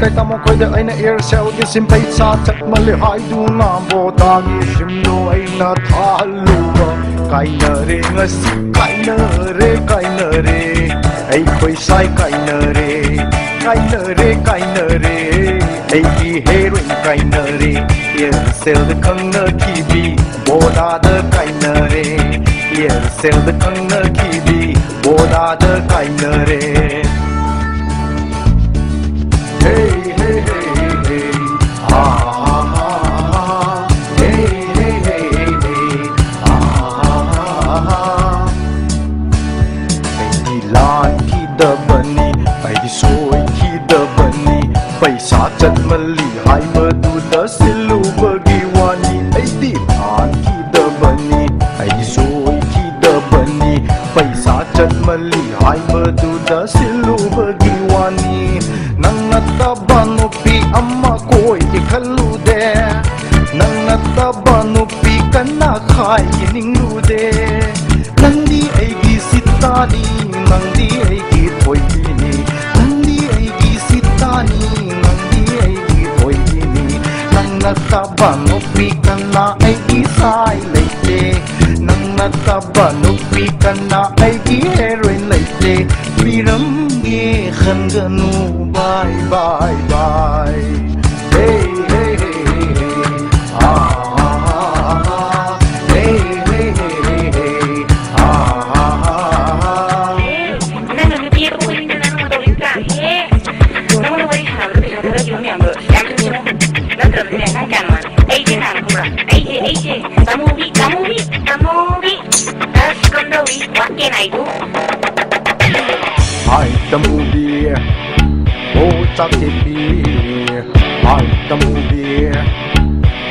Kai tamo koi da aina air cell di simpai sa chat mali hai du na bo da gi shimno aina thalu kai na re ngasi kai na re ai koi sai kai na re ai gi heroin kai na re air cell da khang na ki bi bo da da kai na re air cell da khang na ki bi bo da da kai na re hey hey hey hey ah ah ah hey hey hey hey ah ah ai di lan ki da bani ai di soi ki da bani paisa chat mali hai ma du da silu bagi wani ai di lan ki da bani ai di soi ki da bani paisa chat mali hai ma du da silu bagi wani Nangattabanu pi amma koi ikhalu de Nangattabanu pi kanna khai ningu de Nandi aigi sitani Nandi aigi thoini Nandi aigi sitani Nandi aigi thoini Nangattabanu pi kanna aigi sai leite Nangattabanu pi kanna aigi heroin leite Piram ye khandanu bye bye bye hey hey hey hey ah ah ah hey hey hey hey ah ah那个毕业不会跟咱们都有干嘿那么我一看我就觉得有两个两个球那怎么的那干嘛哎这哪个了哎这咱们比那是跟着比我给来读Hai tamubi o chaktibi Hai tamubi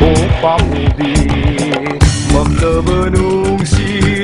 o pamubi Mamda benung si